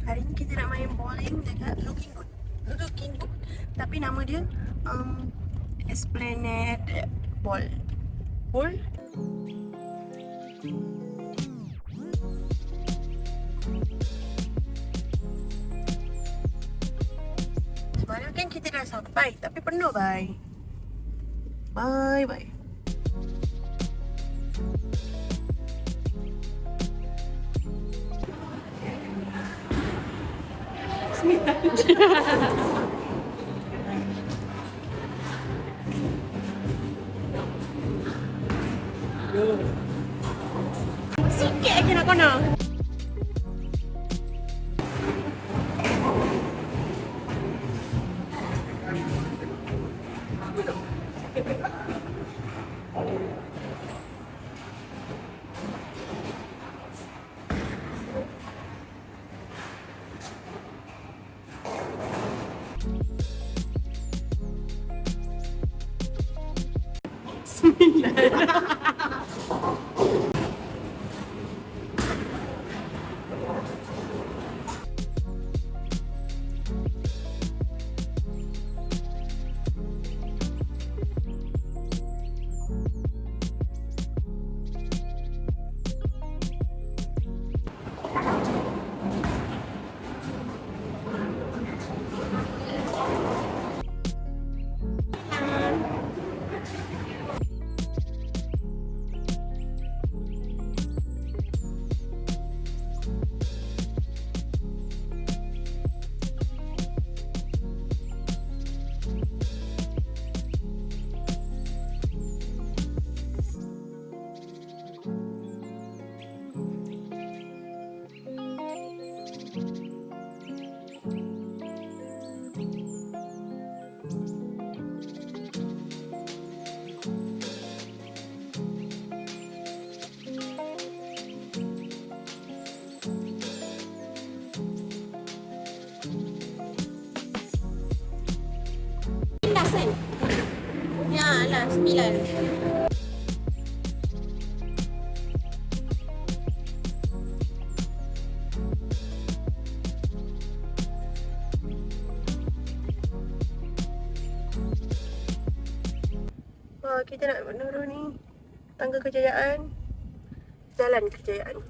Hari ni kita nak main bowling dekat Looking Good. Tapi nama dia Esplanade Bowl. Semalam kan kita dah sampai tapi penuh bye. Bye. Sikit lagi nak kena. Ya lah 9. Wah, kita nak menurun ni tangga kejayaan. Jalan kejayaan.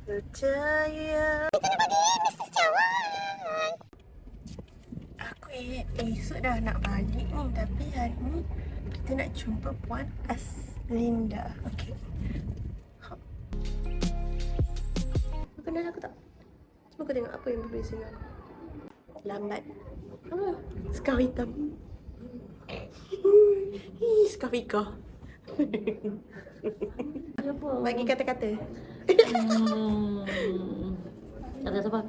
Berjaya. Kita nak bagi Mrs. Cawan. Aku esok dah nak balik ni. Tapi hari ni kita nak jumpa Puan Aslinda. Okay. Kau kenal aku tak? Cuba kau tengok apa yang berbeza dengan aku. Lambat. Apa? Scarf hitam. Scarf Ika. Bagi kata-kata. Kata apa?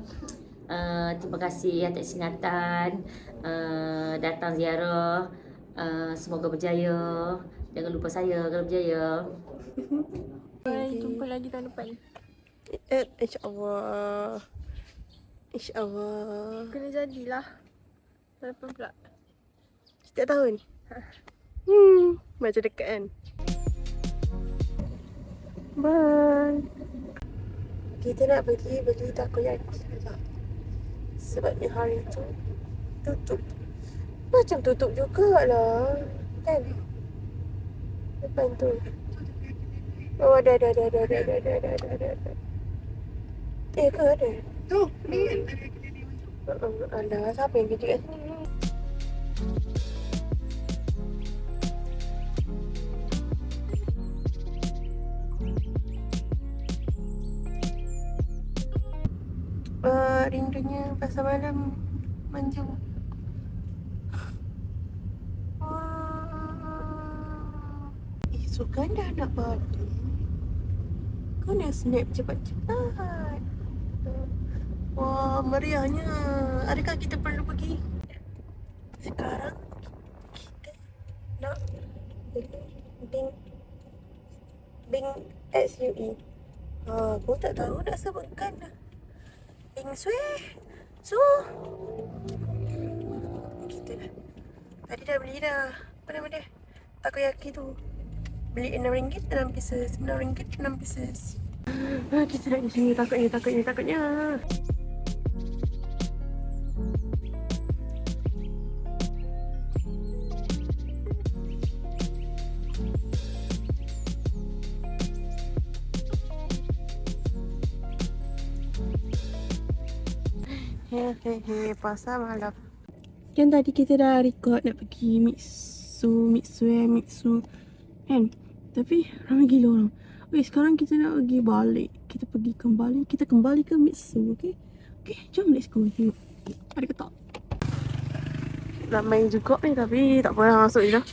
Terima kasih atas ingatan, datang ziarah. Semoga berjaya. Jangan lupa saya kalau berjaya. Bye, jumpa lagi tahun depan. InsyaAllah. InsyaAllah. Kena jadilah. Tahun depan pula. Setiap tahun? Macam dekat kan? Bye. Kita nak pergi beli takoyaki lah. Sebabnya hari tu tutup. Macam tutup jugalah. Kan? Depan tu. Oh, ada. Ke ada? Tu, ni. Alah, siapa yang video kat sini? Rindunya pasar malam Manju. Sukan dah nak balik. Kau nak snap cepat-cepat. Wah, meriahnya. Adakah kita perlu pergi? Sekarang kita nak beli Bing SUE. Aku tak tahu nak sebutkan dah. Bing Sui. So kita dah. Tadi dah beli dah. Apa nama dia? Takoyaki tu. Beli RM6, 6 pieces. RM6, 6 pieces. Kita nak di sini, takutnya. Hehehe, pasal malam. Kan tadi kita dah record nak pergi Mitsu kan? Tapi ramai gila orang. Okay, sekarang kita nak pergi balik. Kita kembali ke Mitsu, okay? Okay, jom let's go tengok. Ada ke tak? Ramai juga ni tapi tak apa, masuk je dah.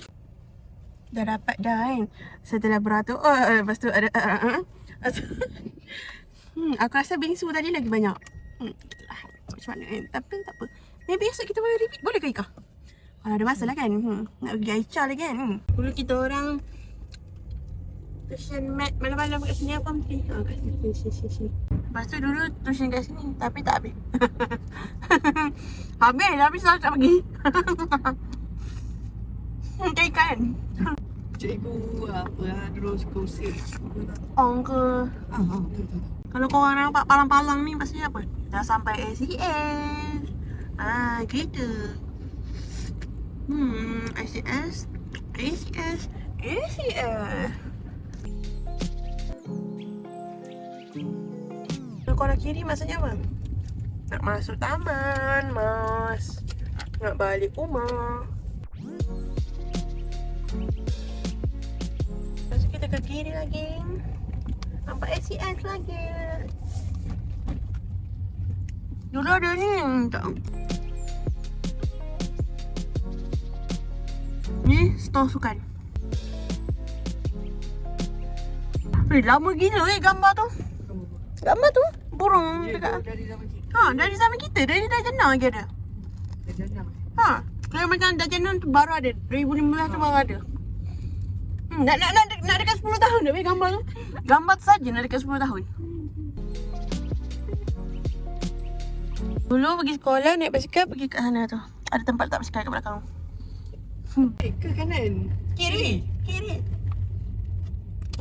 Dah dapat dah kan? Setelah beratur, lepas tu ada aku rasa bingsu tadi lagi banyak. Itulah macam mana kan? Tapi tak apa. Maybe esok kita boleh repeat. Boleh ke Ika? Kalau ada masa lah kan. Nak pergi Aicha lagi kan. Dulu kita orang tuition mat malam-malam kat sini apa mesti? Kat sini. Lepas tu dulu tuition kat sini tapi tak habis. Habis selalu tak pergi. Macam ikan. Cikgu apa dulu suka usir. Ong ke? Kalau korang nampak palang-palang ni maksudnya apa? Dah sampai ACS. Gitu. ACS. Korang kiri maksudnya apa? Nak masuk taman, mas. Nak balik rumah. Lepas tu kita ke kiri lagi. Nampak ACS lagi. Dulu ada ni tak? Ni store sukan. Lama gila gambar tu. Gambar tu burung dekat. Dari zaman kita. Dari zaman kita. Dari dah jenang lagi ada. Dah jenam. Kalau macam dah jenang tu baru ada. 2015 tu baru ada. Nak dekat 10 tahun dah gambar tu. Gambar tu saja nak dekat 10 tahun. Dulu pergi sekolah naik basikal pergi kat sana tu. Ada tempat letak basikal kat belakang. Ke kanan? Kiri.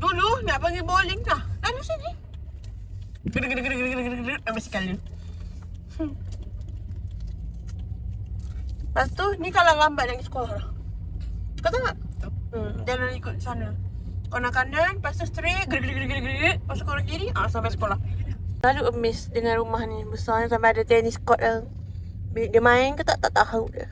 Dulu nak pergi bowling dah. Lalu sini. Gede basikal dia. Lepas tu ni kalau lambat nak pergi sekolah dah. Kau tahu tak? Jalan ikut sana. Kanan kanan, lepas tu straight, gede. Lepas tu kanan kiri, sampai sekolah. Lalu amazed dengan rumah ni besarnya sampai ada tennis court dah. Dia main ke tak tahu dia.